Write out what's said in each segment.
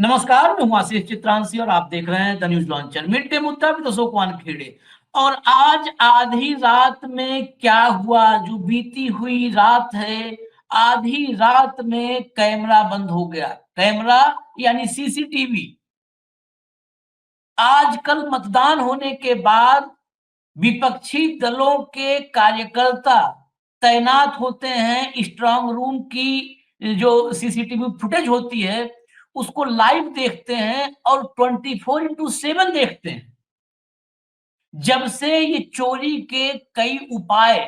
नमस्कार, मैं हूं आशीष चित्रांशी और आप देख रहे हैं the news launcher. Mid day मुद्दा भी तो सोकवान खेड़े। और आज आधी रात में क्या हुआ, जो बीती हुई रात है, आधी रात में कैमरा बंद हो गया। कैमरा यानी सीसीटीवी। आजकल मतदान होने के बाद विपक्षी दलों के कार्यकर्ता तैनात होते हैं। स्ट्रांग रूम की जो सीसीटीवी फुटेज होती है उसको लाइव देखते हैं और 24/7 देखते हैं। जब से ये चोरी के कई उपाय,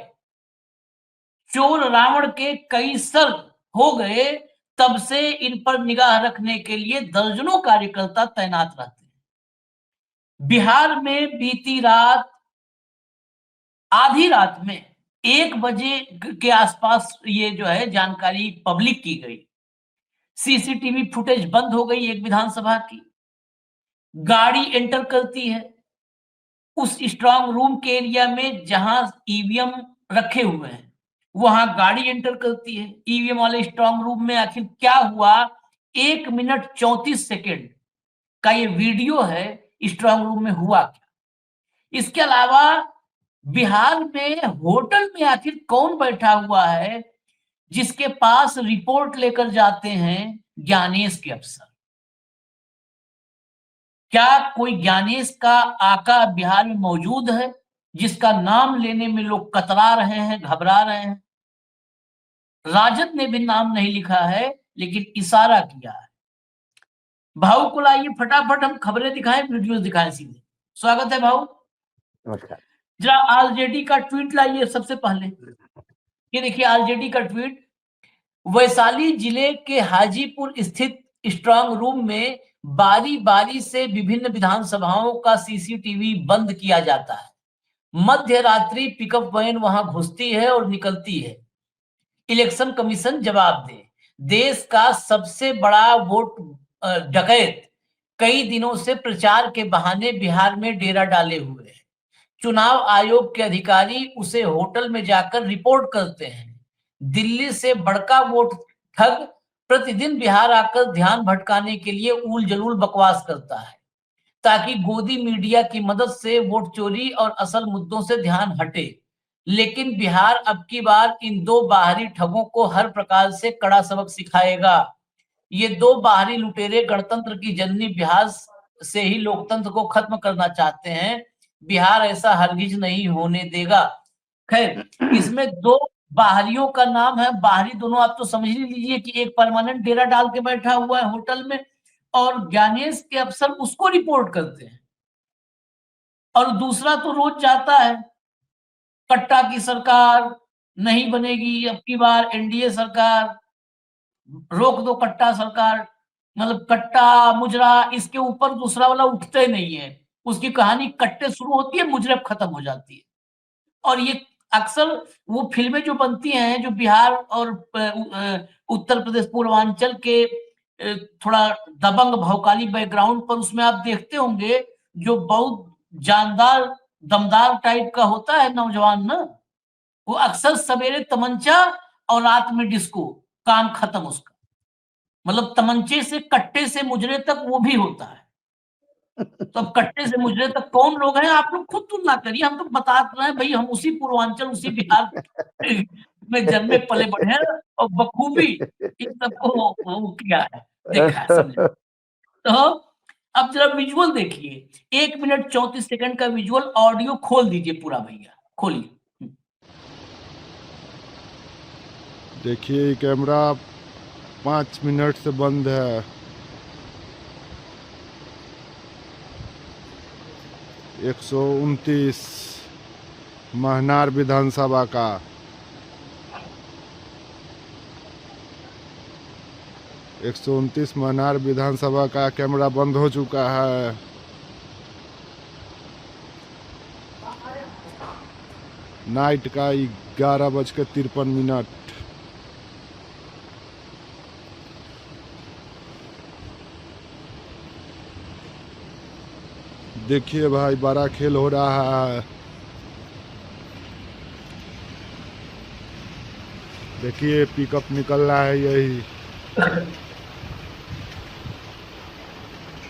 चोर रावण के कई सर हो गए, तब से इन पर निगाह रखने के लिए दर्जनों कार्यकर्ता तैनात रहते हैं। बिहार में बीती रात, आधी रात में 1 बजे के आसपास ये जो है जानकारी पब्लिक की गई। सीसीटीवी फुटेज बंद हो गई एक विधानसभा की। गाड़ी एंटर करती है उस स्ट्रांग रूम के एरिया में जहां ईवीएम रखे हुए हैं, वहां गाड़ी एंटर करती है। ईवीएम वाले स्ट्रांग रूम में आखिर क्या हुआ, 1 मिनट 34 सेकेंड का ये वीडियो है। स्ट्रांग रूम में हुआ क्या, इसके अलावा बिहार में होटल में आखिर कौन बैठा हुआ है जिसके पास रिपोर्ट लेकर जाते हैं ज्ञानेश के अफसर। क्या कोई ज्ञानेश का आका बिहार में मौजूद है जिसका नाम लेने में लोग कतरा रहे हैं, घबरा रहे हैं। राजद ने भी नाम नहीं लिखा है लेकिन इशारा किया है। भाऊ को लाइए, फटाफट हम खबरें दिखाएं, वीडियो दिखाएं सीधे। स्वागत है भाऊ। नमस्कार। जरा आरजेडी का ट्वीट लाइए सबसे पहले। ये देखिए आरजेडी का ट्वीट। वैशाली जिले के हाजीपुर स्थित स्ट्रांग रूम में बारी बारी से विभिन्न विधानसभाओं का सीसीटीवी बंद किया जाता है। मध्य रात्रि पिकअप वैन वहां घुसती है और निकलती है। इलेक्शन कमीशन जवाब दे। देश का सबसे बड़ा वोट डकैत कई दिनों से प्रचार के बहाने बिहार में डेरा डाले हुए है। चुनाव आयोग के अधिकारी उसे होटल में जाकर रिपोर्ट करते हैं। दिल्ली से बड़का वोट ठग प्रतिदिन बिहार आकर ध्यान भटकाने के लिए उल जलूल बकवास करता है ताकि गोदी मीडिया की मदद से वोट चोरी और असल मुद्दों से ध्यान हटे। लेकिन बिहार अब की बार इन दो बाहरी ठगों को हर प्रकार से कड़ा सबक सिखाएगा। ये दो बाहरी लुटेरे गणतंत्र की जननी बिहार से ही लोकतंत्र को खत्म करना चाहते हैं। बिहार ऐसा हरगिज नहीं होने देगा। खैर, इसमें दो बाहरियों का नाम है। बाहरी दोनों आप तो समझ ही लीजिए कि एक परमानेंट डेरा डाल के बैठा हुआ है होटल में और ज्ञानेश के अफसर उसको रिपोर्ट करते हैं, और दूसरा तो रोज जाता है। कट्टा की सरकार नहीं बनेगी अब की बार, एनडीए सरकार, रोक दो कट्टा सरकार। मतलब कट्टा मुजरा, इसके ऊपर दूसरा वाला उठते नहीं है। उसकी कहानी कट्टे शुरू होती है, मुजरे खत्म हो जाती है। और ये अक्सर वो फिल्में जो बनती हैं जो बिहार और उत्तर प्रदेश पूर्वांचल के थोड़ा दबंग भौकाली बैकग्राउंड पर, उसमें आप देखते होंगे जो बहुत जानदार दमदार टाइप का होता है नौजवान ना, वो अक्सर सवेरे तमंचा और रात में डिस्को, काम खत्म उसका। मतलब तमंचे से कट्टे से मुजरे तक वो भी होता है। तो अब कट्टे से मुजरे तक कौन लोग हैं, आप लोग खुद तुलना करिए। हम तो बता रहे हैं भाई, हम उसी पूर्वांचल उसी बिहार में जन्मे पले बढ़े हैं और बखूबी इन सबको वो किया है, देखा है, समझे। तो अब जरा विजुअल देखिए, 1 मिनट 34 सेकंड का विजुअल। ऑडियो खोल दीजिए पूरा भैया, खोलिए। देखिए कैमरा 5 मिनट से बंद है। 129 महनार विधानसभा का 129 महनार विधानसभा का कैमरा बंद हो चुका है। नाइट का 11:53। देखिए भाई, बड़ा खेल हो रहा है। देखिए पिकअप निकल रहा है, यही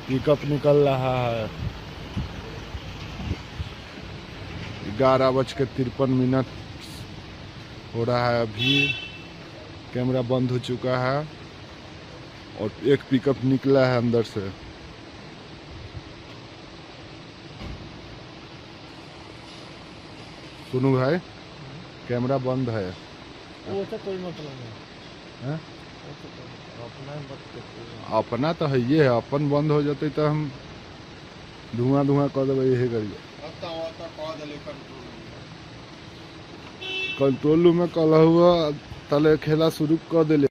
पिकअप निकल रहा है। 11:53 हो रहा है। अभी कैमरा बंद हो चुका है और एक पिकअप निकला है अंदर से। सुनो भाई, कैमरा बंद है। वो तो कोई मतलब नहीं हैं? वो तो अपना ही बात करते हैं। अपना तो है, ये है। अपन बंद हो जाते तो हम धुआं धुआं कर देवे। यही करिए कंट्रोल रूम में कल हुआ तले खेला शुरू कर दिले।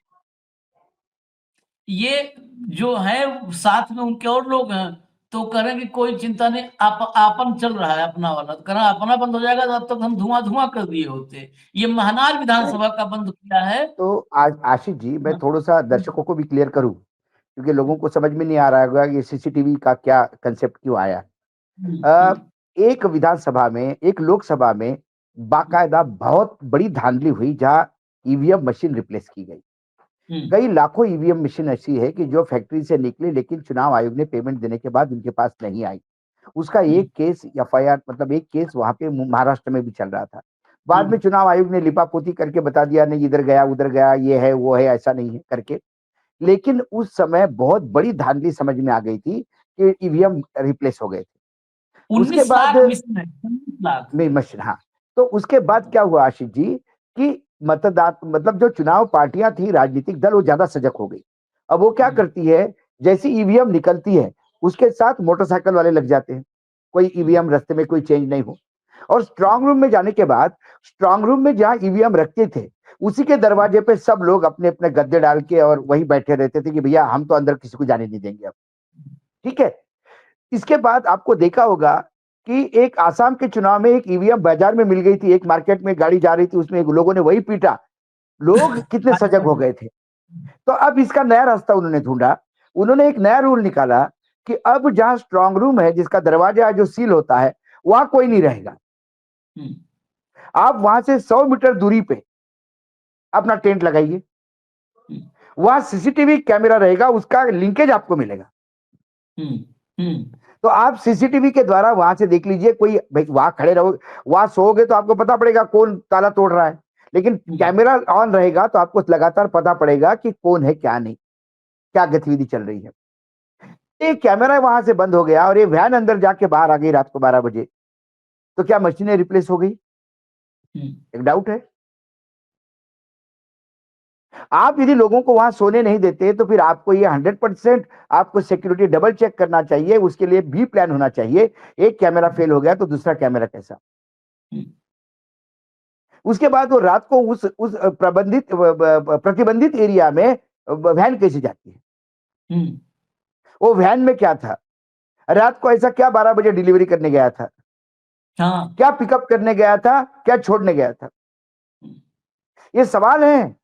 ये जो है साथ में उनके और लोग हैं, तो कह रहे हैं कि कोई चिंता नहीं, आपन चल रहा है अपना वाला। तो कह रहे हैं अपना बंद हो जाएगा तो अब तक हम धुआं धुआं कर दिए होते। ये महनार विधानसभा का बंद किया है। तो आज आशीष जी, मैं थोड़ा सा दर्शकों को भी क्लियर करूं, क्योंकि लोगों को समझ में नहीं आ रहा होगा कि सीसीटीवी का क्या कंसेप्ट क्यों आया। एक विधानसभा में, एक लोकसभा में बाकायदा बहुत बड़ी धांधली हुई, जहां ईवीएम मशीन रिप्लेस की गई। कई लाखों ईवीएम मशीन ऐसी है कि जो फैक्ट्री से निकली, लेकिन चुनाव आयोग ने पेमेंट देने के बाद उनके पास नहीं आई। उसका एक केस एफआईआर, मतलब एक केस वहां पे महाराष्ट्र में भी चल रहा था। बाद में चुनाव आयोग ने लिपापोती करके बता दिया, नहीं इधर गया उधर गया, ये है वो है, ऐसा नहीं है करके। लेकिन उस समय बहुत बड़ी धांधली समझ में आ गई थी कि ईवीएम रिप्लेस हो गए थे। उसके 19 बाद लाख मिशन है, 19 लाख। में मशीन, हाँ। तो उसके बाद क्या हुआ आशीष जी, कि मतदान, मतलब जो चुनाव पार्टियां थी, राजनीतिक दल, वो ज्यादा सजग हो गई। अब वो क्या करती है, जैसी ईवीएम निकलती है उसके साथ मोटरसाइकिल वाले लग जाते हैं, कोई ईवीएम रास्ते में कोई चेंज नहीं हो। और स्ट्रांग रूम में जाने के बाद, स्ट्रांग रूम में जहां ईवीएम रखते थे, उसी के दरवाजे पे सब लोग अपने अपने गद्दे डाल के और वहीं बैठे रहते थे कि भैया हम तो अंदर किसी को जाने नहीं देंगे अब। ठीक है। इसके बाद आपको देखा होगा कि एक आसाम के चुनाव में एक ईवीएम बाजार में मिल गई थी, एक मार्केट में गाड़ी जा रही थी, उसमें एक लोगों ने वही पीटा। लोग कितने सजग हो गए थे। तो अब इसका नया रास्ता उन्होंने ढूंढा। उन्होंने एक नया रूल निकाला कि अब जहां स्ट्रांग रूम है, जिसका दरवाजा जो सील होता है, वहां कोई नहीं रहेगा। आप वहां से 100 मीटर दूरी पे अपना टेंट लगाइए। वहां सीसीटीवी कैमरा रहेगा, उसका लिंकेज आपको मिलेगा। तो आप सीसीटीवी के द्वारा वहां से देख लीजिए, कोई भाई वहां खड़े रहो, वहां सोओगे तो आपको पता पड़ेगा कौन ताला तोड़ रहा है। लेकिन कैमरा ऑन रहेगा तो आपको लगातार पता पड़ेगा कि कौन है, क्या नहीं, क्या गतिविधि चल रही है। ये कैमरा वहां से बंद हो गया और ये वैन अंदर जाके बाहर आ गई रात को 12 बजे। तो क्या मशीनें रिप्लेस हो गई? एक डाउट है। आप यदि लोगों को वहां सोने नहीं देते, तो फिर आपको ये 100% आपको सिक्योरिटी डबल चेक करना चाहिए। उसके लिए भी प्लान होना चाहिए। एक कैमरा फेल हो गया तो दूसरा कैमरा कैसा? उसके बाद वो रात को उस प्रतिबंधित एरिया में वैन कैसे जाती है? वो वैन में क्या था? रात को ऐसा क्या 12 बजे डिलीवरी करने गया था? हाँ। क्या पिकअप करने गया था? क्या छोड़ने गया था? ये सवाल है।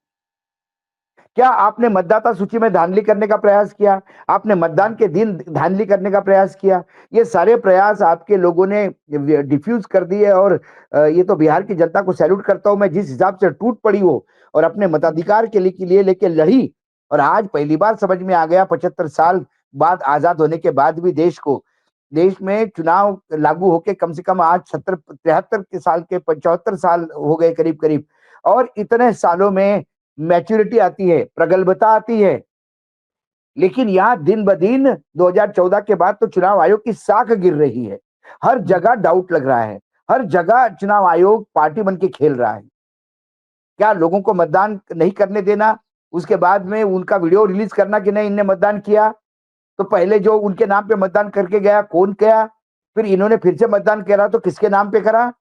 क्या आपने मतदाता सूची में धांधली करने का प्रयास किया? आपने मतदान के दिन धांधली करने का प्रयास किया? ये सारे प्रयास आपके लोगों ने डिफ्यूज कर दिए। और ये तो बिहार की जनता को सैल्यूट करता हूं मैं, जिस हिसाब से टूट पड़ी वो और अपने मताधिकार के लिए लेके लड़ी। और आज पहली बार समझ में आ गया, 75 साल बाद आजाद होने के बाद भी देश में चुनाव लागू होके कम से कम आज 73 के साल के 75 साल हो गए करीब करीब। और इतने सालों में मैच्योरिटी आती है, प्रगल्भता आती है। लेकिन यहां दिन ब दिन 2014 के बाद तो चुनाव आयोग की साख गिर रही है। हर जगह डाउट लग रहा है। हर जगह चुनाव आयोग पार्टी बन के खेल रहा है। क्या लोगों को मतदान नहीं करने देना, उसके बाद में उनका वीडियो रिलीज करना कि नहीं इनने मतदान किया। तो पहले जो उनके नाम पे मतदान करके गया, कौन गया? फिर इन्होंने फिर से मतदान करा तो किसके नाम पे करा?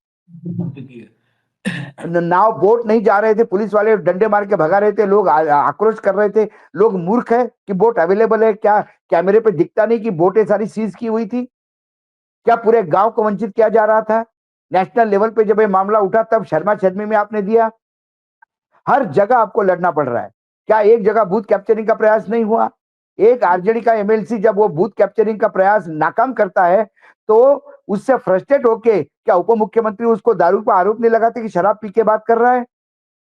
नाव वोट नहीं जा रहे थे, पुलिस वाले डंडे मार के भगा रहे थे, लोग आक्रोश कर रहे थे। लोग मूर्ख है कि वोट अवेलेबल है, क्या कैमरे पे दिखता नहीं कि वोटें सारी सीज की हुई थी? क्या पूरे गांव को वंचित किया जा रहा था? नेशनल लेवल पे जब ये मामला उठा तब शर्मा शर्मी में आपने दिया। हर जगह आपको लड़ना पड़ रहा है। क्या एक जगह बूथ कैप्चरिंग का प्रयास नहीं हुआ? एक आरजेडी का एमएलसी जब वो बूथ कैप्चरिंग का प्रयास नाकाम करता है, तो उससे फ्रस्ट्रेट होके क्या उप मुख्यमंत्री उसको दारू का आरोप नहीं लगाते कि शराब पी के बात कर रहा है?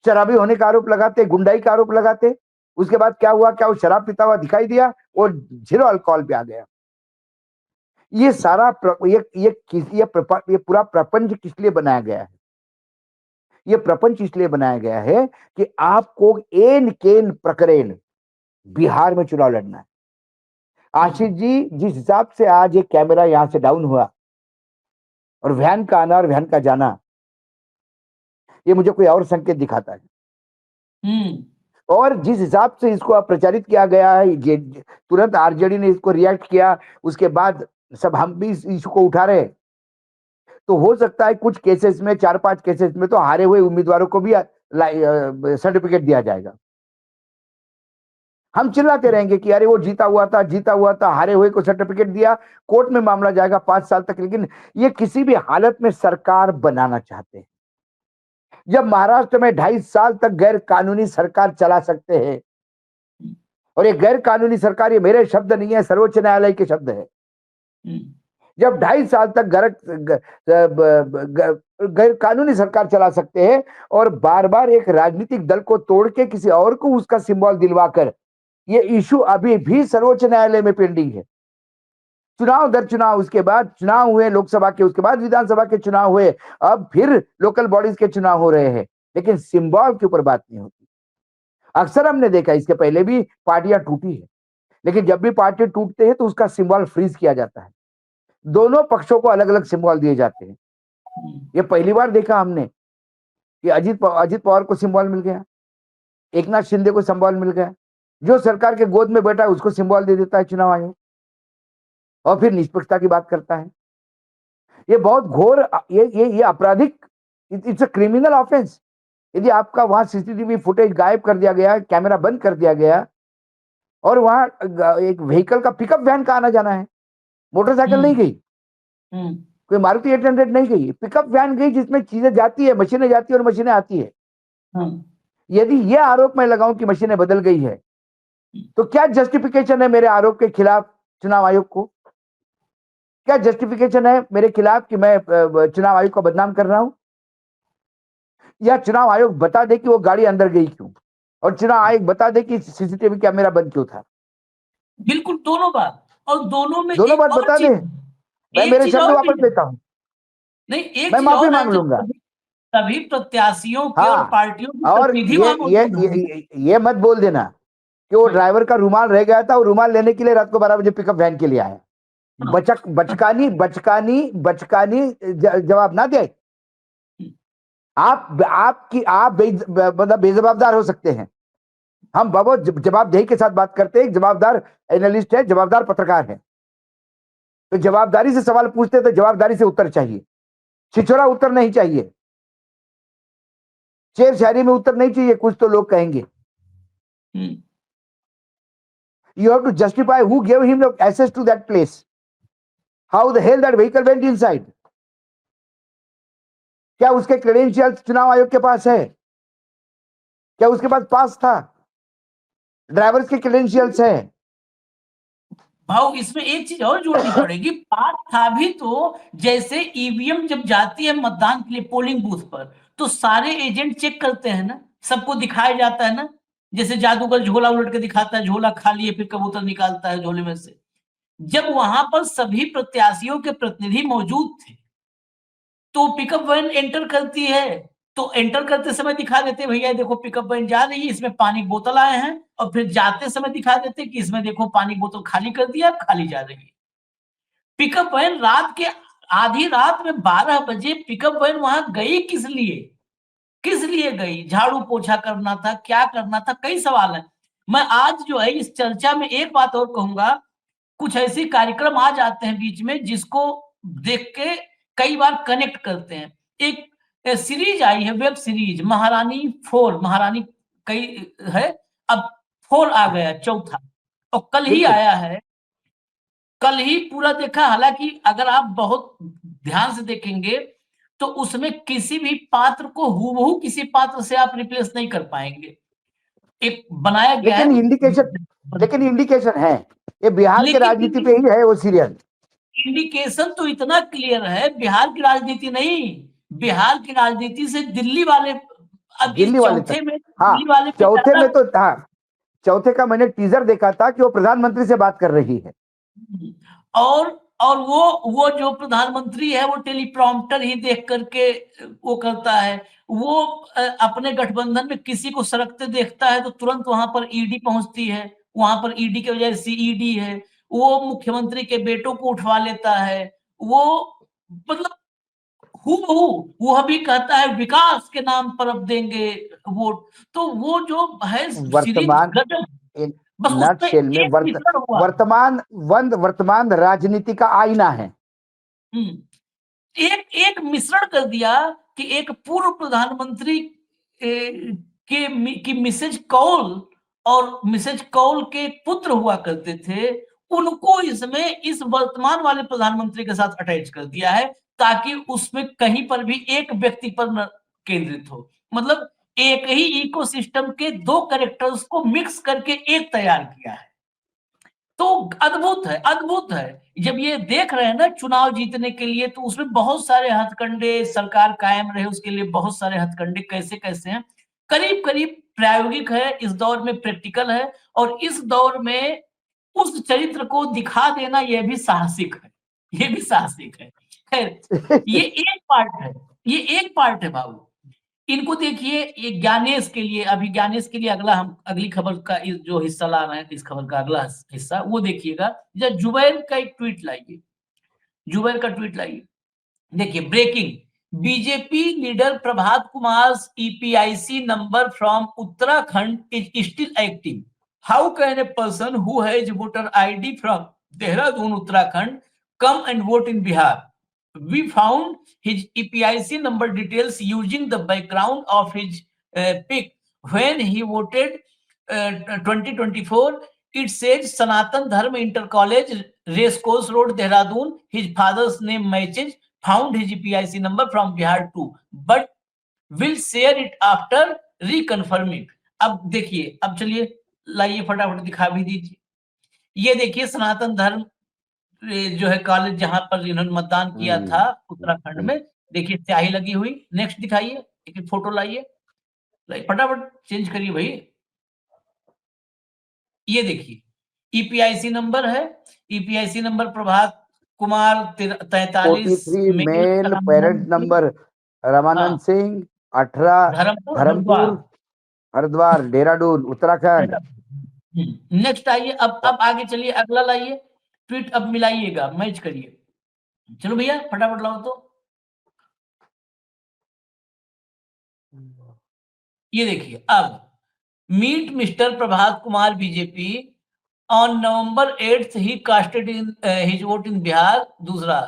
शराबी होने का आरोप लगाते, गुंडाई का आरोप लगाते। उसके बाद क्या हुआ? क्या वो शराब पीता हुआ दिखाई दिया? वो जीरो अल्कोहल पे आ गया। ये सारा ये पूरा प्रपंच किस लिए बनाया गया है? ये प्रपंच इसलिए बनाया गया है कि आपको एन केन प्रकरण बिहार में चुनाव लड़ना है। आशीष जी, जिस हिसाब से आज ये कैमरा यहां से डाउन हुआ और वैन का आना और वैन का जाना, ये मुझे कोई और संकेत दिखाता है। और जिस हिसाब से इसको अब प्रचारित किया गया है, ये तुरंत आरजेडी ने इसको रिएक्ट किया, उसके बाद सब हम भी इस इशू को उठा रहे, तो हो सकता है कुछ केसेस में, 4-5 केसेस में तो हारे हुए उम्मीदवारों को भी सर्टिफिकेट दिया जाएगा। हम चिल्लाते रहेंगे कि अरे वो जीता हुआ था, हारे हुए को सर्टिफिकेट दिया, कोर्ट में मामला जाएगा 5 साल तक। लेकिन ये किसी भी हालत में सरकार बनाना चाहते हैं। जब महाराष्ट्र में 2.5 साल तक गैर कानूनी सरकार चला सकते हैं, और ये गैर कानूनी सरकार, ये मेरे शब्द नहीं है, सर्वोच्च न्यायालय के शब्द है। जब 2.5 साल तक गैर कानूनी सरकार चला सकते हैं और बार बार एक राजनीतिक दल को तोड़ के किसी और को उसका सिंबल दिलवाकर, ये इशू अभी भी सर्वोच्च न्यायालय में पेंडिंग है। चुनाव दर चुनाव, उसके बाद चुनाव हुए लोकसभा के, उसके बाद विधानसभा के चुनाव हुए, अब फिर लोकल बॉडीज के चुनाव हो रहे हैं, लेकिन सिंबल के ऊपर बात नहीं होती। अक्सर हमने देखा, इसके पहले भी पार्टियां टूटी है, लेकिन जब भी पार्टी टूटते हैं तो उसका सिंबल फ्रीज किया जाता है, दोनों पक्षों को अलग अलग सिंबल दिए जाते हैं। ये पहली बार देखा हमने कि अजित पवार को सिंबल मिल गया, एकनाथ शिंदे को सिंबल मिल गया, जो सरकार के गोद में बैठा है उसको सिंबल दे देता है चुनाव आयोग, और फिर निष्पक्षता की बात करता है। ये बहुत घोर, ये आपराधिक, इट्स अ क्रिमिनल ऑफेंस। यदि आपका वहां सीसीटीवी फुटेज गायब कर दिया गया, कैमरा बंद कर दिया गया, और वहां एक व्हीकल का, पिकअप वैन का आना जाना है, मोटरसाइकिल नहीं गई, कोई मारुति 800 नहीं गई, पिकअप वैन गई जिसमें चीजें जाती है, मशीनें जाती है और मशीनें आती है। यदि यह आरोप मैं लगाऊं कि मशीनें बदल गई है, तो क्या जस्टिफिकेशन है मेरे आरोप के खिलाफ चुनाव आयोग को? क्या जस्टिफिकेशन है मेरे खिलाफ कि मैं चुनाव आयोग को बदनाम कर रहा हूं? या चुनाव आयोग बता दे कि वो गाड़ी अंदर गई क्यों, और चुनाव आयोग बता दे कि सीसीटीवी कैमरा बंद क्यों था। बिल्कुल, दोनों बात, और दोनों में दोनों एक बात और बता चीज, दे। मैं एक मेरे चीज शब्द और वापस भी है। लेता हूं, नहीं, एक मैं चीज माफी और है, मांग जब लूंगा। सभी प्रत्याशियों के और हाँ, पार्टियों के और प्रतिनिधि वहां मौजूद हैं। ये मत बोल देना कि वो ड्राइवर का रुमाल रह गया था, वो रुमाल लेने के लिए रात को 12 बजे पिकअप वैन के लिए आया। बचकानी जवाब ना दे। मतलब बेजवाबदार हो सकते हैं। हम बहुत जवाबदेही के साथ बात करते हैं, जवाबदार एनालिस्ट है, जवाबदार पत्रकार है, तो जवाबदारी से सवाल पूछते तो जवाबदारी से उत्तर चाहिए, छिछोरा उत्तर नहीं चाहिए, शेर शायरी में उत्तर नहीं चाहिए, कुछ तो लोग कहेंगे। You have to justify who gave him the access to that place. How the hell that vehicle went inside? क्या उसके क्रेडेंशियल्स चुनाव आयोग के पास है? क्या उसके पास था? ड्राइवर्स के क्रेडेंशियल्स है? भाव, इसमें एक चीज और जोड़नी पड़ेगी, पास था भी तो जैसे ईवीएम जब जाती है मतदान के लिए पोलिंग बूथ पर, तो सारे एजेंट चेक करते हैं ना, सबको दिखाया जाता है ना, जैसे जादूगर झोला उलट के दिखाता है, झोला खाली है, फिर कबूतर निकालता है झोले में से। जब वहां पर सभी प्रत्याशियों के प्रतिनिधि मौजूद थे, तो पिकअप वैन एंटर करती है, तो एंटर करते समय दिखा देते भैया देखो पिकअप वैन जा रही है, इसमें पानी बोतल आए हैं, और फिर जाते समय दिखा देते कि इसमें देखो पानी बोतल खाली कर दिया, खाली जा रही है। पिकअप वैन रात के आधी रात में 12 बजे पिकअप वैन वहां गई किस लिए गई? झाड़ू पोछा करना था, क्या करना था? कई सवाल हैं। मैं आज जो है इस चर्चा में एक बात और कहूंगा, कुछ ऐसे कार्यक्रम आ जाते हैं बीच में जिसको देख के कई बार कनेक्ट करते हैं। एक सीरीज आई है, वेब सीरीज महारानी 4, महारानी कई है, अब 4 आ गया, चौथा, और कल ही आया है, कल ही पूरा देखा। हालांकि अगर आप बहुत ध्यान से देखेंगे तो उसमें किसी भी पात्र को हूबहू किसी पात्र से आप रिप्लेस नहीं कर पाएंगे। एक बनाया गया है, लेकिन इंडिकेशन है, ये बिहार के राजनीति पे ही है वो सीरियल। इंडिकेशन तो इतना क्लियर है, बिहार की राजनीति नहीं, बिहार की राजनीति से दिल्ली वाले, अब दिल्ली वाले चौथे में, हाँ, दिल्ली वाले चौथे में तो हाँ, चौथे का मैंने टीजर देखा था कि वो प्रधानमंत्री से बात कर रही है, और और वो जो प्रधानमंत्री है वो टेलीप्रॉम्प्टर ही देख करके वो करता है। वो अपने गठबंधन में किसी को सरकते देखता है तो तुरंत वहां पर ईडी पहुंचती है, वहां पर ईडी के बजाय सीईडी है। वो मुख्यमंत्री के बेटों को उठवा लेता है। वो मतलब हूबहू वह भी कहता है विकास के नाम पर अब देंगे वोट। तो वो जो है सीरीज वर्तमान गजब, बस उसमें नटशेल में एक मिश्रण हुआ। वर्तमान राजनीति का आईना है। एक एक मिश्रण कर दिया कि एक पूर्व प्रधानमंत्री की मिसेज कौल और मिसेज कौल के पुत्र हुआ करते थे, उनको इसमें इस वर्तमान वाले प्रधानमंत्री के साथ अटैच कर दिया है ताकि उसमें कहीं पर भी एक व्यक्ति पर न केंद्रित हो। मतलब एक ही इकोसिस्टम के दो कैरेक्टर्स को मिक्स करके एक तैयार किया है। तो अद्भुत है, अद्भुत है। जब ये देख रहे हैं ना चुनाव जीतने के लिए, तो उसमें बहुत सारे हथकंडे, सरकार कायम रहे उसके लिए बहुत सारे हथकंडे कैसे कैसे हैं। करीब करीब प्रायोगिक है, इस दौर में प्रैक्टिकल है, और इस दौर में उस चरित्र को दिखा देना यह भी साहसिक है, ये भी साहसिक है। खैर ये एक पार्ट है, ये एक पार्ट है बाबू। इनको देखिए, ये ज्ञानेश के लिए, अभी ज्ञानेश के लिए अगला हम अगली खबर का जो हिस्सा ला रहे हैं, इस खबर का अगला हिस्सा वो देखिएगा। जब जुबैर का एक ट्वीट लाइए, जुबैर का ट्वीट लाइए। देखिए, breaking, BJP leader Prabhat Kumar EPIC number from Uttarakhand is still active. How can a person who has voter ID from Dehradun Uttarakhand come and vote in Bihar? We found his EPIC number details using the background of his pic when he voted 2024. It says Sanatan Dharma Inter College, Racecourse Road, Dehradun. His father's name matches. Found his EPIC number from Bihar too, but will share it after reconfirming. अब देखिए, अब चलिए लाइए फटाफट दिखा भी दीजिए। ये देखिए सनातन धर्म जो है कॉलेज जहां पर इन्होंने मतदान किया था उत्तराखंड में, देखिए स्याही लगी हुई। नेक्स्ट दिखाइए, एक फोटो लाइए, फटाफट चेंज करिए भाई। ये देखिए ईपीआईसी नंबर है, EPIC number Prabhat Kumar 43 male parent number Ramanand Singh 18 Dharampur Haridwar Dehradun Uttarakhand. Next आइए, अब आगे चलिए, अगला लाइए ट्वीट, अब मिलाइएगा, मैच करिए। चलो भैया फटाफट लाओ। तो ये देखिए, अब meet mister Prabhat Kumar BJP on November 8th he casted in his vote in Bihar. दूसरा,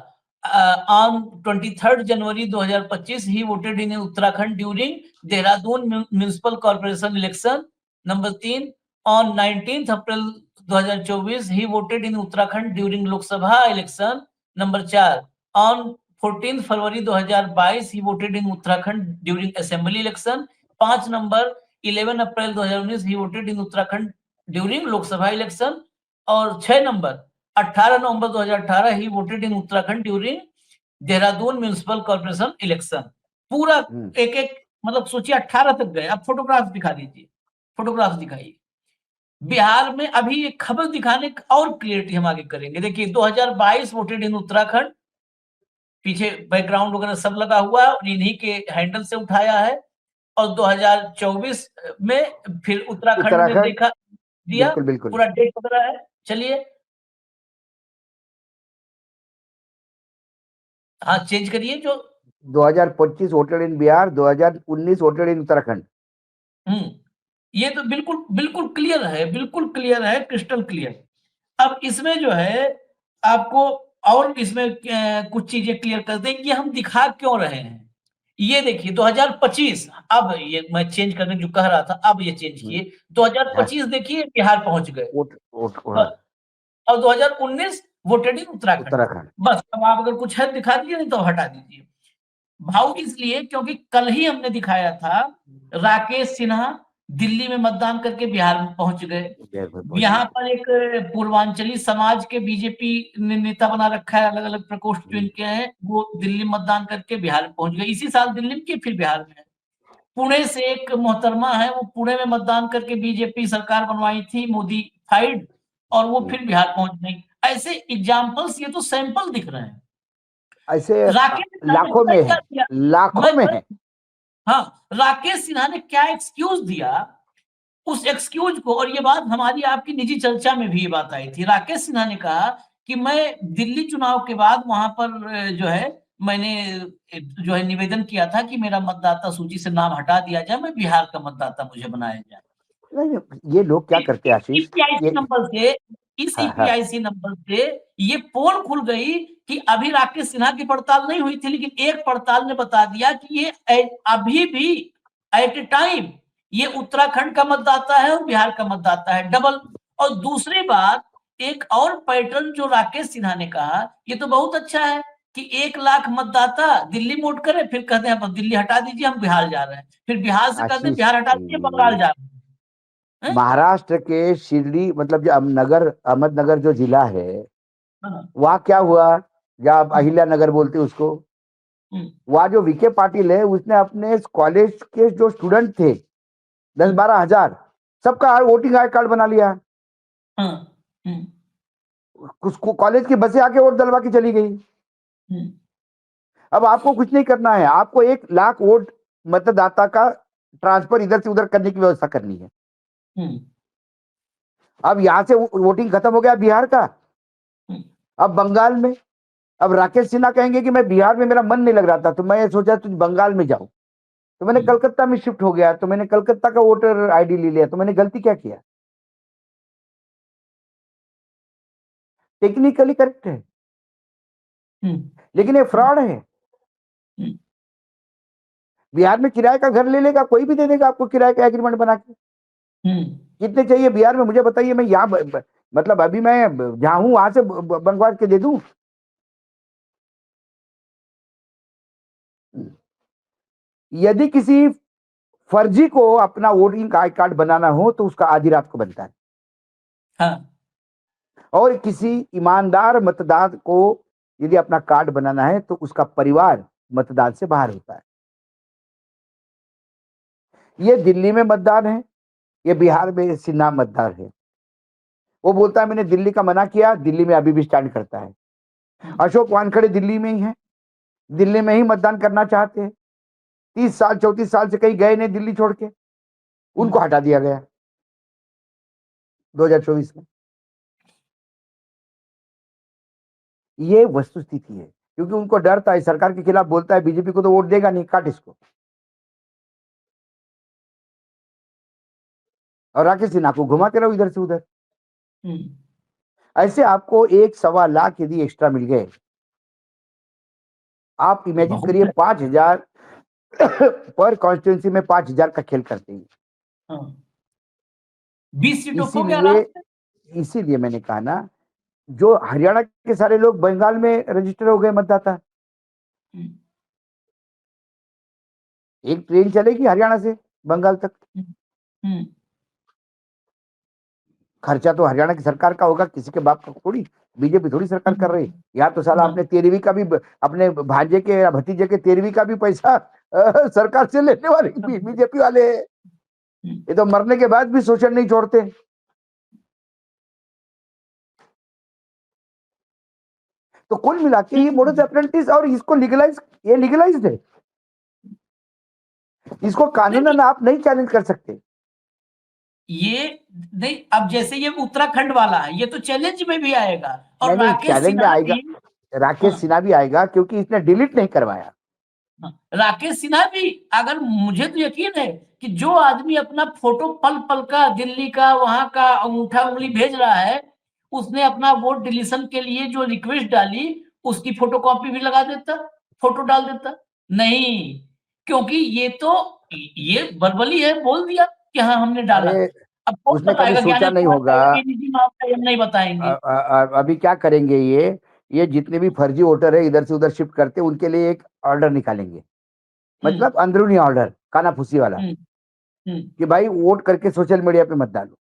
on 23 January 2025 he voted in Uttarakhand during Dehradun municipal corporation election. Number 3, on 19 April 2024 he voted in Uttarakhand during Lok Sabha election. Number 4, on 14 February 2022 he voted in Uttarakhand during assembly election. 5 number 11 April 2019 he voted in Uttarakhand during Lok Sabha election. और 6 number 18 November 2018 he voted in Uttarakhand during Dehradun municipal corporation election. पूरा एक एक, मतलब सोचिए 18 तक गए। अब photograph दिखा दीजिए, फोटोग्राफ दिखाइए। बिहार में अभी एक खबर दिखाने और क्लियरिटी हम आगे करेंगे। देखिए 2022 वोटेड इन उत्तराखंड, पीछे बैकग्राउंड वगैरह सब लगा हुआ है और इन्हीं के हैंडल से उठाया है। और 2024 में फिर उत्तराखंड में देखा दिया, बिल्कुल, बिल्कुल। पूरा डेट वगैरह है। चलिए हाँ चेंज करिए। जो 2025 voted in Bihar, 2019 voted in Uttarakhand. ये तो बिल्कुल बिल्कुल क्लियर है, बिल्कुल क्लियर है, क्रिस्टल क्लियर। अब इसमें जो है आपको और इसमें कुछ चीजें क्लियर कर दें कि हम दिखा क्यों रहे हैं। ये देखिए 2025, अब ये मैं चेंज करने जो कह रहा था, अब ये चेंज किए। 2025 देखिए बिहार पहुंच गए, और 2019 वोटेड इन उत्तराखंड। बस अब आप अगर कुछ है दिखा दीजिए, नहीं तो हटा दीजिए। भाव इसलिए क्योंकि कल ही हमने दिखाया था राकेश सिन्हा दिल्ली में मतदान करके बिहार में पहुंच गए। यहाँ पर एक पूर्वांचली समाज के बीजेपी ने नेता बना रखा है, अलग अलग प्रकोष्ठ जो इनके हैं, वो दिल्ली मतदान करके बिहार में पहुंच गए। इसी साल दिल्ली में, फिर बिहार में है। पुणे से एक मोहतरमा है, वो पुणे में मतदान करके बीजेपी सरकार बनवाई थी, मोदी फाइड, और वो फिर बिहार पहुंच गई। ऐसे एग्जाम्पल्स, ये तो सैंपल दिख रहे हैं। ऐसे राकेश सिन्हा ने लाखों पता में क्या है, किया? लाखों में है। हाँ, राकेश सिन्हा ने क्या एक्सक्यूज दिया, उस एक्सक्यूज को, और ये बात हमारी आपकी निजी चर्चा में भी ये बात आई थी। राकेश सिन्हा ने कहा कि मैं दिल्ली चुनाव के बाद वहां पर जो है मैंने जो है निवेदन किया था कि मेरा मतदाता सूची से नाम हटा दिया जाए, मैं बिहार का मतदाता मुझे बनाया जाए। नहीं, ये लोग क्या करते हैं आशीष, ईपीआईसी ये नंबर से, इस हाँ हाँ ईपीआईसी नंबर से ये पोल खुल गई कि अभी राकेश सिन्हा की पड़ताल नहीं हुई थी, लेकिन एक पड़ताल ने बता दिया कि ये अभी भी एट ए टाइम ये उत्तराखंड का मतदाता है और बिहार का मतदाता है, डबल। और दूसरी बात, एक और पैटर्न जो राकेश सिन्हा ने कहा, ये तो बहुत अच्छा है कि 1 लाख मतदाता दिल्ली में वोट करे, फिर कहते हैं अब दिल्ली हटा दीजिए हम बिहार जा रहे हैं, फिर बिहार से कहते हैं आशीष बिहार हटा दीजिए बंगाल जा रहे हैं। महाराष्ट्र के शिरडी, मतलब जो अहमदनगर जो जिला है, हाँ, वहाँ क्या हुआ, जहाँ आप अहिल्या नगर बोलते हैं उसको, वहाँ जो विखे पाटिल है उसने अपने कॉलेज के जो स्टूडेंट थे 10-12 हजार, सबका वोटिंग आई कार्ड बना लिया। हाँ, उसको कॉलेज की बसें आके वोट डलवा के चली गई। अब आपको कुछ नहीं करना है, आपको 1 लाख वोट मतदाता का ट्रांसफर इधर से उधर करने की व्यवस्था करनी है। अब यहां से वोटिंग खत्म हो गया बिहार का, अब बंगाल में, अब राकेश सिन्हा कहेंगे कि मैं बिहार में मेरा मन नहीं लग रहा था, तो मैं सोचा तुझ बंगाल में जाऊं, तो मैंने कलकत्ता में शिफ्ट हो गया, तो मैंने कलकत्ता का वोटर आईडी ले लिया, तो मैंने गलती क्या किया? टेक्निकली करेक्ट है, लेकिन ये फ्रॉड है। बिहार में किराए का घर ले लेगा, कोई भी दे देगा आपको किराए का एग्रीमेंट बना के। कितने चाहिए बिहार में मुझे बताइए, मैं यहाँ मतलब अभी मैं जहां हूं वहां से बनवा के दे दूं। यदि किसी फर्जी को अपना वोटिंग आई कार्ड बनाना हो तो उसका आधी रात को बनता है। हाँ, और किसी ईमानदार मतदाता को यदि अपना कार्ड बनाना है तो उसका परिवार मतदान से बाहर होता है। ये दिल्ली में मतदान है, ये बिहार में सिन्हा मतदार है। वो बोलता है मैंने दिल्ली का मना किया, दिल्ली में अभी भी स्टैंड करता है। अशोक वानखेड़े दिल्ली में ही है, दिल्ली में ही मतदान करना चाहते हैं। 30 साल 34 साल से कहीं गए नहीं दिल्ली छोड़ के, उनको हटा दिया गया 2024 में। ये वस्तुस्थिति है, क्योंकि उनको डर था सरकार के खिलाफ बोलता है, बीजेपी को तो वोट देगा नहीं, काट इसको। और राकेश सिन्हा को घुमाते रहो इधर से उधर। ऐसे आपको 1-1.25 यदि एक्स्ट्रा मिल गए, आप इमेजिन करिए 5,000 पर कॉन्स्टिट्यूंसी में 5,000 का खेल करते हैं। 20 सीटों को क्या आराम से? इसीलिए मैंने कहा ना, जो हरियाणा के सारे लोग बंगाल में रजिस्टर हो गए मतदाता। एक ट्रेन चलेगी हरियाणा से बंगाल तक, खर्चा तो हरियाणा की सरकार का होगा, किसी के बाप का थोड़ी, बीजेपी थोड़ी सरकार कर रही। यहाँ तो साला अपने 13वीं का भी, अपने भांजे के या भतीजे के 13वीं का भी पैसा सरकार से लेने वाले बीजेपी वाले। ये तो मरने के बाद भी शोषण नहीं छोड़ते। तो कुल मिला के ये मोडस अप्रेंटिस, और इसको ये लीगलाइज्ड है, इसको कानूनन आप नहीं चैलेंज कर सकते। ये नहीं, अब जैसे ये उत्तराखंड वाला है, ये तो चैलेंज में भी आएगा, और नहीं, राकेश चैलेंज में सिन्हा आएगा, भी, राकेश सिन्हा भी आएगा, क्योंकि इसने डिलीट नहीं करवाया। राकेश सिन्हा भी, अगर मुझे तो यकीन है कि जो आदमी अपना फोटो पल पल का दिल्ली का वहां का अंगूठा उंगली भेज रहा है, उसने अपना वोट डिलीशन के लिए जो रिक्वेस्ट डाली, उसकी फोटोकॉपी भी लगा देता, फोटो डाल देता। नहीं, क्योंकि ये बलबली है, बोल दिया कि हाँ हमने डाला। अब कौन उसने कभी बताएगा? सोचा नहीं होगा, निजी मामला हम नहीं बताएंगे। अभी क्या करेंगे ये जितने भी फर्जी वोटर है इधर से उधर शिफ्ट करते, उनके लिए एक ऑर्डर निकालेंगे, मतलब अंदरूनी ऑर्डर, कानाफूसी वाला, कि भाई वोट करके सोशल मीडिया पे मत डालो,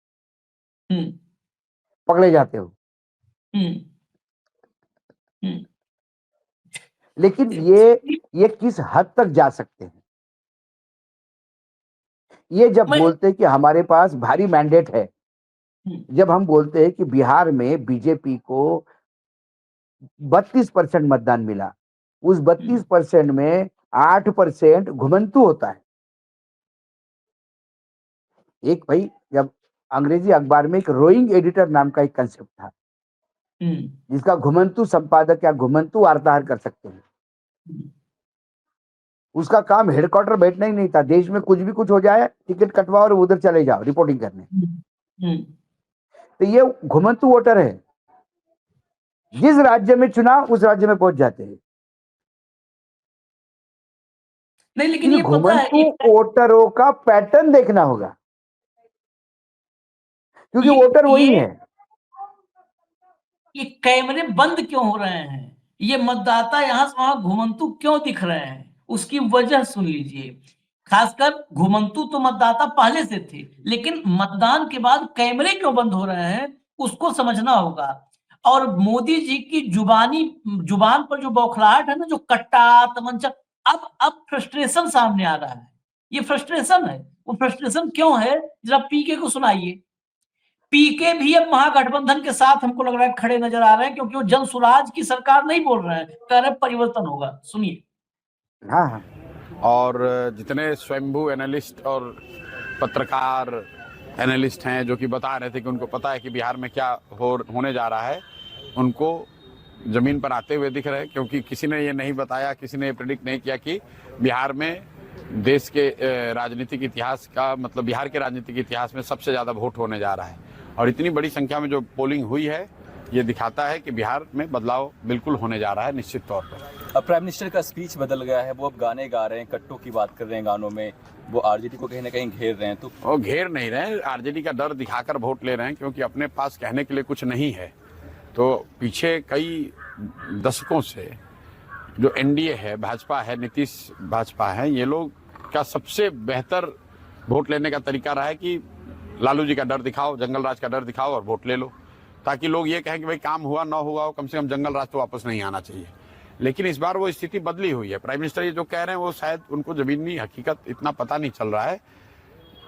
पकड़े जाते हो। लेकिन ये किस हद तक जा सकते हैं? ये जब बोलते हैं कि हमारे पास भारी मैंडेट है, जब हम बोलते हैं कि बिहार में बीजेपी को 32% मतदान मिला। उस 32% में 8% घुमंतु होता है। एक भाई, जब अंग्रेजी अखबार में एक रोइंग एडिटर नाम का एक कंसेप्ट था, जिसका घुमंतु संपादक या घुमंतु वार्ताहर कर सकते हैं। उसका काम हेडक्वार्टर बैठना ही नहीं था, देश में कुछ भी कुछ हो जाए टिकट कटवाओ और उधर चले जाओ रिपोर्टिंग करने। तो ये घुमंतु वोटर है, जिस राज्य में चुनाव उस राज्य में पहुंच जाते हैं। नहीं, लेकिन ये पता है घुमंतु वोटरों का पैटर्न देखना होगा, क्योंकि वोटर वही है। ये कैमरे बंद क्यों हो रहे हैं, ये मतदाता यहां से वहां घुमंतु क्यों दिख रहे हैं, उसकी वजह सुन लीजिए। खासकर घुमंतु तो मतदाता पहले से थे, लेकिन मतदान के बाद कैमरे क्यों बंद हो रहे हैं उसको समझना होगा। और मोदी जी की जुबान पर जो बौखलाहट है ना, जो कट्टा तमंचा, अब फ्रस्ट्रेशन सामने आ रहा है। ये फ्रस्ट्रेशन है, वो फ्रस्ट्रेशन क्यों है जरा पीके को सुनाइए। पीके भी अब महागठबंधन के साथ हमको लग रहा है खड़े नजर आ रहे हैं, क्योंकि वो जन सुराज की सरकार नहीं बोल रहे हैं, कह रहे परिवर्तन होगा। सुनिए। हाँ, और जितने स्वयंभू एनालिस्ट और पत्रकार एनालिस्ट हैं जो कि बता रहे थे कि उनको पता है कि बिहार में क्या होने जा रहा है, उनको ज़मीन पर आते हुए दिख रहे हैं, क्योंकि किसी ने ये नहीं बताया, किसी ने ये प्रेडिक्ट नहीं किया कि बिहार में देश के राजनीतिक इतिहास का मतलब बिहार के राजनीतिक इतिहास में सबसे ज़्यादा वोट होने जा रहा है। और इतनी बड़ी संख्या में जो पोलिंग हुई है, ये दिखाता है कि बिहार में बदलाव बिल्कुल होने जा रहा है निश्चित तौर पर। अब प्राइम मिनिस्टर का स्पीच बदल गया है, वो अब गाने गा रहे हैं, कट्टों की बात कर रहे हैं गानों में, वो आरजेडी को कहीं ना कहीं घेर रहे हैं। तो वो घेर नहीं रहे हैं, आरजेडी का डर दिखाकर वोट ले रहे हैं, क्योंकि अपने पास कहने के लिए कुछ नहीं है। तो पीछे कई दशकों से जो एनडीए है, भाजपा है, नीतीश भाजपा है, ये लोग का सबसे बेहतर वोट लेने का तरीका रहा है कि लालू जी का डर दिखाओ, जंगल राज का डर दिखाओ और वोट ले लो, ताकि लोग ये कहें कि भाई काम हुआ ना हुआ हो, कम से कम जंगल राज तो वापस नहीं आना चाहिए। लेकिन इस बार वो स्थिति बदली हुई है। प्राइम मिनिस्टर ये जो कह रहे हैं वो शायद उनको जमीनी हकीकत इतना पता नहीं चल रहा है।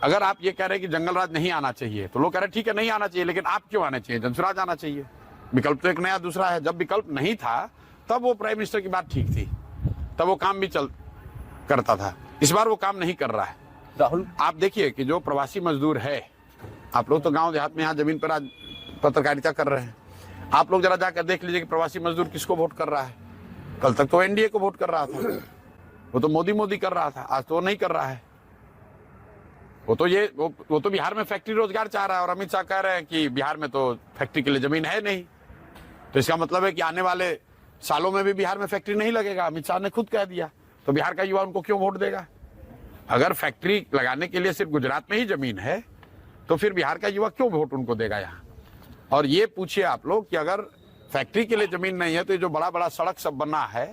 अगर आप ये कह रहे हैं कि जंगल राज नहीं आना चाहिए, तो लोग कह रहे हैं ठीक है नहीं आना चाहिए, लेकिन आप क्यों आना चाहिए, जनसुराज आना चाहिए। विकल्प तो एक नया दूसरा है। जब विकल्प नहीं था तब वो प्राइम मिनिस्टर की बात ठीक थी, तब वो काम भी करता था। इस बार वो काम नहीं कर रहा है। राहुल, आप देखिए कि जो प्रवासी मजदूर है, आप लोग तो गांव देहात में यहाँ जमीन पर आज पत्रकारिता कर रहे हैं, आप लोग जरा जाकर देख लीजिए कि प्रवासी मजदूर किसको वोट कर रहा है। कल तक तो एनडीए को वोट कर रहा था, वो तो मोदी कर रहा था, आज तो वो नहीं कर रहा है। वो तो बिहार में फैक्ट्री रोजगार चाह रहा है, और अमित शाह कह रहे हैं कि बिहार में तो फैक्ट्री के लिए जमीन है नहीं। तो इसका मतलब है कि आने वाले सालों में भी बिहार में फैक्ट्री नहीं लगेगा। अमित शाह ने खुद कह दिया, तो बिहार का युवा उनको क्यों वोट देगा। अगर फैक्ट्री लगाने के लिए सिर्फ गुजरात में ही जमीन है, तो फिर बिहार का युवा क्यों वोट उनको देगा यहाँ। और ये पूछिए आप लोग कि अगर फैक्ट्री के लिए जमीन नहीं है, तो ये जो बड़ा बड़ा सड़क सब बना है,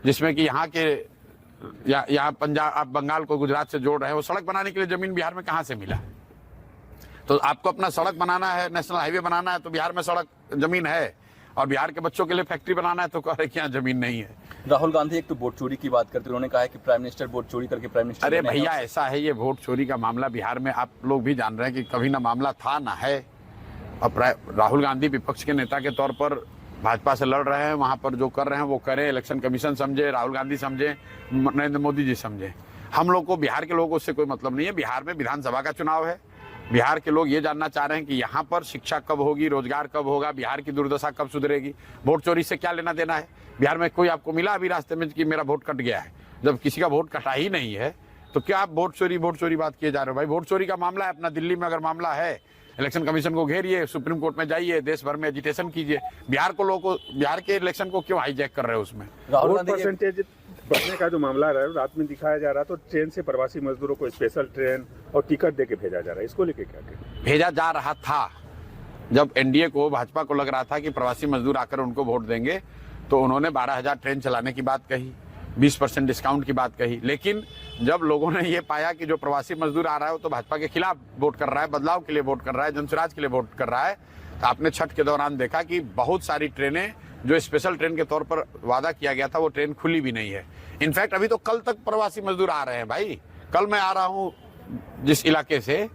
जिसमें कि यहाँ के यहाँ पंजाब, आप बंगाल को गुजरात से जोड़ रहे हैं, वो सड़क बनाने के लिए जमीन बिहार में कहाँ से मिला। तो आपको अपना सड़क बनाना है, नेशनल हाईवे बनाना है, तो बिहार में सड़क जमीन है, और बिहार के बच्चों के लिए फैक्ट्री बनाना है तो कह रहे कि यहाँ जमीन नहीं है। राहुल गांधी एक तो वोट चोरी की बात करते, उन्होंने कहा है कि प्राइम मिनिस्टर वोट चोरी करके प्राइम मिनिस्टर। अरे भैया, ऐसा है, ये वोट चोरी का मामला बिहार में आप लोग भी जान रहे हैं कि कभी ना मामला था ना है। अब राहुल गांधी विपक्ष के नेता के तौर पर भाजपा से लड़ रहे हैं, वहाँ पर जो कर रहे हैं वो करें, इलेक्शन कमीशन समझे, राहुल गांधी समझे, नरेंद्र मोदी जी समझे। हम लोग को, बिहार के लोगों से कोई मतलब नहीं है। बिहार में विधानसभा का चुनाव है, बिहार के लोग ये जानना चाह रहे हैं कि यहाँ पर शिक्षा कब होगी, रोजगार कब होगा, बिहार की दुर्दशा कब सुधरेगी। वोट चोरी से क्या लेना देना है। बिहार में कोई आपको मिला अभी रास्ते में कि मेरा वोट कट गया है? जब किसी का वोट कटा ही नहीं है तो क्या आप वोट चोरी बात किए जा रहे हो? भाई वोट चोरी का मामला है अपना, दिल्ली में अगर मामला है, इलेक्शन कमीशन को घेरिए, सुप्रीम कोर्ट में जाइए, देश भर में एजिटेशन कीजिए। बिहार के इलेक्शन को क्यों हाईजैक कर रहे हो उसमें? राहुल वोट परसेंटेज बढ़ने का जो मामला है रात में दिखाया जा रहा है, तो ट्रेन से प्रवासी मजदूरों को स्पेशल ट्रेन और टिकट देके भेजा जा रहा है, इसको लेके क्या कहें? भेजा जा रहा था। जब एनडीए को, भाजपा को लग रहा था कि प्रवासी मजदूर आकर उनको वोट देंगे, तो उन्होंने 12,000 ट्रेन चलाने की बात कही, 20% डिस्काउंट की बात कही। लेकिन जब लोगों ने ये पाया कि जो प्रवासी मजदूर आ रहा है वो तो भाजपा के खिलाफ वोट कर रहा है, बदलाव के लिए वोट कर रहा है, जनसुराज के लिए वोट कर रहा है, तो आपने छठ के दौरान देखा कि बहुत सारी ट्रेनें जो स्पेशल ट्रेन के तौर पर वादा किया गया था, वो ट्रेन खुली भी नहीं है। इनफैक्ट अभी तो कल तक प्रवासी मजदूर आ रहे हैं भाई। कल मैं आ रहा हूँ जिस इलाके से,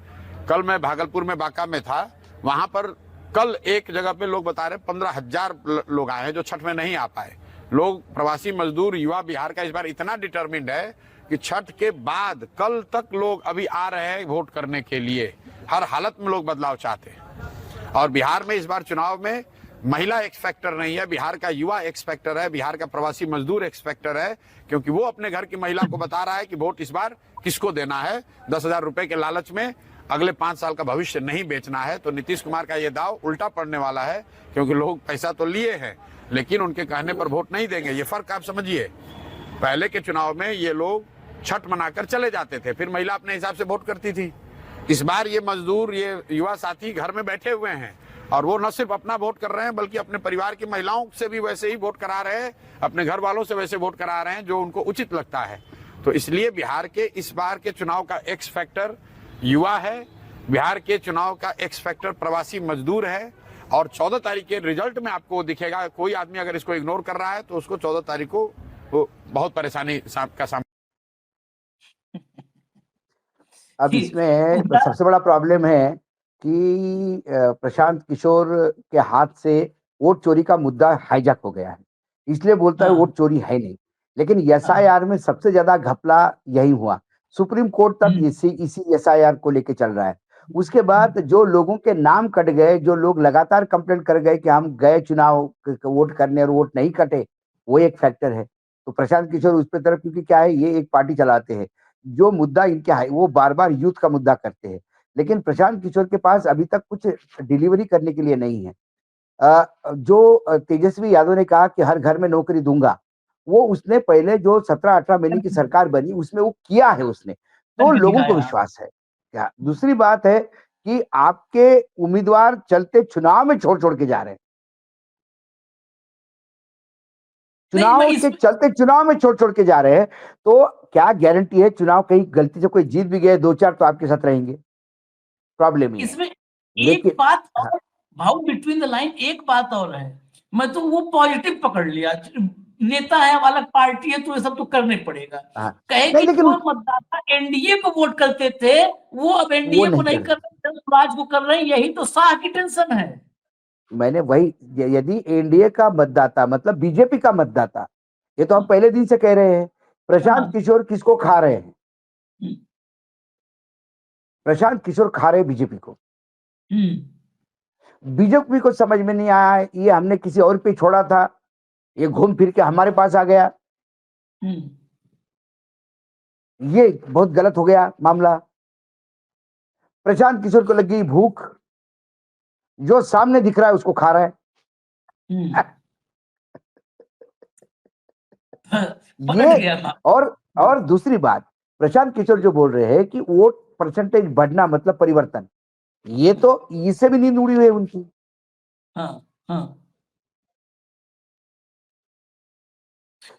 कल मैं भागलपुर में बांका में था, वहां पर कल एक जगह पे लोग बता रहे 15,000 लोग आए हैं जो छठ में नहीं आ पाए। लोग, प्रवासी मजदूर, युवा बिहार का इस बार इतना डिटरमिन्ड है कि छठ के बाद कल तक लोग अभी आ रहे हैं वोट करने के लिए। हर हालत में लोग बदलाव चाहते हैं। और बिहार में इस बार चुनाव में महिला एक्स फैक्टर नहीं है, बिहार का युवा एक्स फैक्टर है, बिहार का प्रवासी मजदूर एक्स फैक्टर है, क्योंकि वो अपने घर की महिला को बता रहा है कि वोट इस बार किसको देना है। 10,000 रुपए के लालच में अगले 5 साल का भविष्य नहीं बेचना है। तो नीतीश कुमार का ये दाव उल्टा पड़ने वाला है, क्योंकि लोग पैसा तो लिए हैं लेकिन उनके कहने पर वोट नहीं देंगे। ये फर्क आप समझिए। पहले के चुनाव में ये लोग छठ मनाकर चले जाते थे, फिर महिला अपने हिसाब से वोट करती थी। इस बार ये मजदूर, ये युवा साथी घर में बैठे हुए हैं और वो न सिर्फ अपना वोट कर रहे हैं बल्कि अपने परिवार की महिलाओं से भी वैसे ही वोट करा रहे हैं, अपने घर वालों से वैसे वोट करा रहे हैं जो उनको उचित लगता है। तो इसलिए बिहार के इस बार के चुनाव का एक्स फैक्टर युवा है, बिहार के चुनाव का एक्स फैक्टर प्रवासी मजदूर है। और 14 तारीख के रिजल्ट में आपको दिखेगा, कोई आदमी अगर इसको इग्नोर कर रहा है तो उसको 14 तारीख को बहुत परेशानी का सामना। अब जी, इसमें उनका- सबसे बड़ा प्रॉब्लम है कि प्रशांत किशोर के हाथ से वोट चोरी का मुद्दा हाईजैक हो गया है, इसलिए बोलता है हाँ। वोट चोरी है नहीं। लेकिन एसआईआर में सबसे ज्यादा घपला यही हुआ। सुप्रीम कोर्ट तक इसी एसआईआर को लेके चल रहा है। उसके बाद जो लोगों के नाम कट गए, जो लोग लगातार कंप्लेंट कर गए कि हम गए चुनाव वोट करने और वोट नहीं कटे, वो एक फैक्टर है। तो प्रशांत किशोर उस पे तरफ, क्योंकि क्या है, ये एक पार्टी चलाते हैं, जो मुद्दा इनके है वो बार बार यूथ का मुद्दा करते हैं। लेकिन प्रशांत किशोर के पास अभी तक कुछ डिलीवरी करने के लिए नहीं है। जो तेजस्वी यादव ने कहा कि हर घर में नौकरी दूंगा, वो उसने पहले जो 17-18 महीने की सरकार बनी उसमें वो किया है उसने, तो करके लोगों को दिखाया। विश्वास है। क्या दूसरी बात है कि आपके उम्मीदवार चलते चुनाव में छोड़ छोड़ के जा रहे हैं, नहीं, चुनाव मैं के इसमें चलते चुनाव में छोड़ छोड़ के जा रहे हैं। तो क्या गारंटी है चुनाव कहीं गलती से कोई जीत भी गए 2-4 तो आपके साथ रहेंगे? प्रॉब्लम ही है। इसमें एक लेकिन बात हाँ, और, भाव बिटवीन द लाइन एक बात और है। मैं तो वो पॉजिटिव पकड़ लिया, नेता है, अलग पार्टी है, तो ये सब तो करने पड़ेगा। हाँ, कहे नहीं कि लेकिन जो मतदाता एनडीए को वोट करते थे वो अब वो एनडीए को नहीं नहीं कर कर रहे, स्वराज को कर रहे हैं। यही तो शाह की टेंशन है। मैंने वही, यदि एनडीए का मतदाता मतलब बीजेपी का मतदाता, ये तो हम पहले दिन से कह रहे हैं, प्रशांत हाँ। किशोर किसको खा रहे हैं? हम्म, प्रशांत किशोर खा रहे बीजेपी को। हम्म, बीजेपी को समझ में नहीं आया है, ये हमने किसी और पे छोड़ा था, ये घूम फिर के हमारे पास आ गया, हम्म। ये बहुत गलत हो गया मामला। प्रशांत किशोर को लगी भूख, जो सामने दिख रहा है उसको खा रहा है। हम्म। पकड़ ये गया था। और दूसरी बात, प्रशांत किशोर जो बोल रहे हैं कि वोट परसेंटेज बढ़ना मतलब परिवर्तन, ये तो इससे भी नींद उड़ी हुई है उनकी। हाँ, हाँ।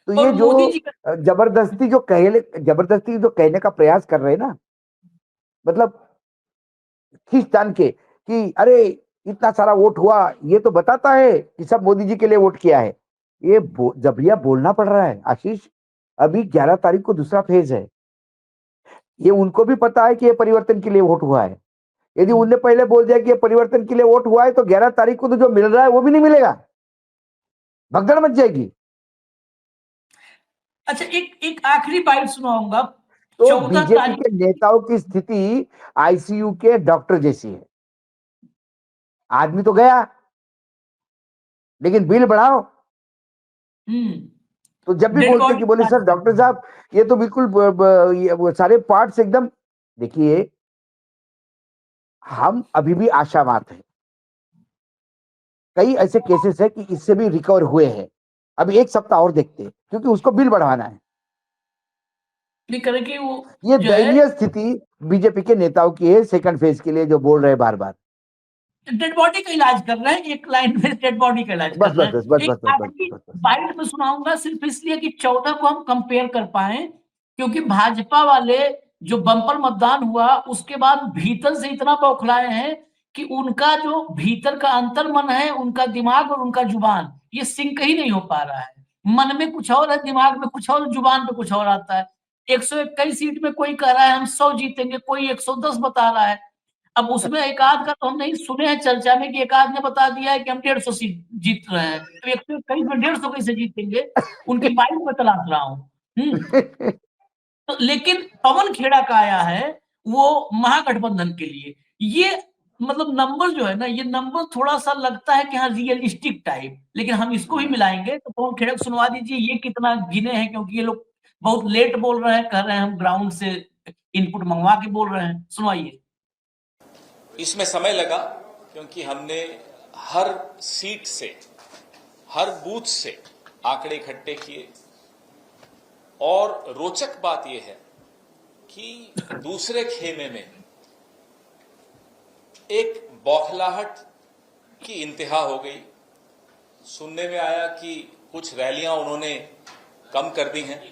तो और ये जो मोदी जी का जबरदस्ती जो कहने का प्रयास कर रहे हैं ना, मतलब खींच तान के कि अरे इतना सारा वोट हुआ, ये तो बताता है कि सब मोदी जी के लिए वोट किया है। ये जबरिया बोलना पड़ रहा है आशीष। अभी 11 तारीख को दूसरा फेज है, ये उनको भी पता है कि ये परिवर्तन के लिए वोट हुआ है। यदि उनने पहले बोल दिया कि ये परिवर्तन के लिए वोट हुआ है तो 11 तारीख को तो जो मिल रहा है वो भी नहीं मिलेगा, भगदड़ मच जाएगी। अच्छा, एक आखिरी बाइट सुनाऊंगा। तो 14 बीजेपी तारीख के नेताओं की स्थिति आईसीयू के डॉक्टर जैसी है। आदमी तो गया, लेकिन बिल बढ़ाओ। तो जब भी डेड बोलते बॉडी कि बोले सर डॉक्टर साहब ये तो बिल्कुल वो सारे पार्ट्स एकदम, देखिए हम अभी भी आशावाद हैं। कई ऐसे केसेस है कि इससे भी रिकवर हुए हैं। अभी 1 सप्ताह और देखते हैं, क्योंकि उसको बिल बढ़ाना है। करे कि वो ये जो है दयनीय स्थिति बीजेपी के नेताओं की है, सेकंड फेज के लिए जो बोल रहे हैं बार बार। डेड बॉडी का इलाज कर रहे हैं, एक लाइन में डेड बॉडी का इलाज बस कर रहे बस हैं। बस बस एक बस बस आखिरी बस बस। बाइट में सुनाऊंगा सिर्फ इसलिए कि 14 को हम कंपेयर कर पाए, क्योंकि भाजपा वाले जो बम्पर मतदान हुआ उसके बाद भीतर से इतना बौखलाए हैं कि उनका जो भीतर का अंतर मन है, उनका दिमाग और उनका जुबान, ये सिंक ही नहीं हो पा रहा है। मन में कुछ और है, दिमाग में कुछ और, जुबान पे कुछ और आता है। 121 सीट में कोई कह रहा है हम 100 जीतेंगे, कोई 110 बता रहा है। अब उसमें एक आध का तो हम नहीं सुने हैं चर्चा में कि एक आध ने बता दिया है कि हम 150 सीट जीत रहे हैं, तो 121 में 150 कैसे जीतेंगे, उनकी माइंड में तलाश रहा हूँ। तो लेकिन पवन खेड़ा का आया है वो महागठबंधन के लिए, ये मतलब नंबर जो है ना, ये नंबर थोड़ा सा लगता है कि हाँ रियलिस्टिक टाइप, लेकिन हम इसको भी मिलाएंगे तो पवन खेड़ा को सुनवा दीजिए ये कितना गिने हैं, क्योंकि ये लोग बहुत लेट बोल रहे हैं, कह रहे हैं हम ग्राउंड से इनपुट मंगवा के बोल रहे हैं, सुनवाइए। इसमें समय लगा क्योंकि हमने हर सीट से, हर बूथ से आंकड़े इकट्ठे किए, और रोचक बात यह है कि दूसरे खेमे में एक बौखलाहट की इंतहा हो गई। सुनने में आया कि कुछ रैलियां उन्होंने कम कर दी हैं,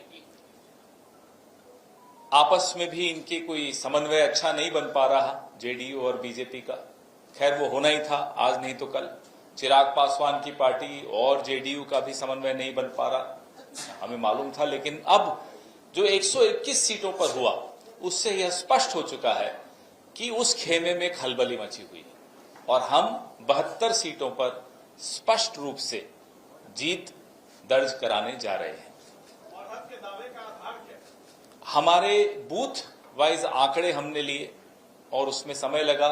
आपस में भी इनके कोई समन्वय अच्छा नहीं बन पा रहा जेडीयू और बीजेपी का। खैर वो होना ही था, आज नहीं तो कल। चिराग पासवान की पार्टी और जेडीयू का भी समन्वय नहीं बन पा रहा, हमें मालूम था। लेकिन अब जो 121 सीटों पर हुआ उससे यह स्पष्ट हो चुका है कि उस खेमे में खलबली मची हुई है और हम 72 सीटों पर स्पष्ट रूप से जीत दर्ज कराने जा रहे हैं। हमारे बूथ वाइज आंकड़े हमने लिए और उसमें समय लगा।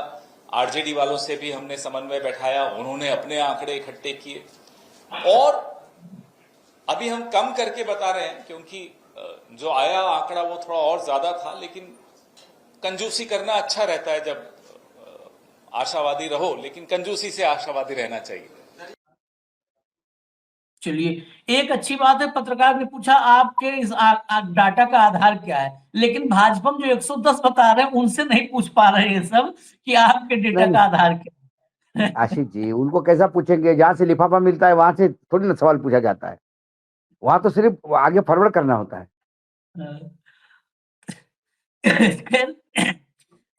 आरजेडी वालों से भी हमने समन्वय बैठाया, उन्होंने अपने आंकड़े इकट्ठे किए, और अभी हम कम करके बता रहे हैं क्योंकि जो आया आंकड़ा वो थोड़ा और ज्यादा था। लेकिन कंजूसी करना अच्छा रहता है, जब आशावादी रहो, लेकिन कंजूसी से आशावादी रहना चाहिए। चलिए, एक अच्छी बात है, पत्रकार ने पूछा आपके इस डाटा का आधार क्या है, लेकिन भाजपा जो 110 बता रहे हैं उनसे नहीं पूछ पा रहे हैं सब कि आपके डेटा का आधार क्या है। आशीष जी, उनको कैसा पूछेंगे, जहां से लिफाफा मिलता है वहां से थोड़ी ना सवाल पूछा जाता है, वहां तो सिर्फ आगे फॉरवर्ड करना होता है।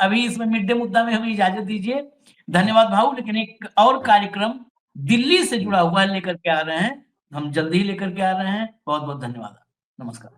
अभी इसमें मिड डे मुद्दा में हमें इजाजत दीजिए, धन्यवाद भाऊ। लेकिन एक और कार्यक्रम दिल्ली से जुड़ा हुआ लेकर के आ रहे हैं, हम जल्दी ही लेकर के आ रहे हैं। बहुत बहुत धन्यवाद, नमस्कार।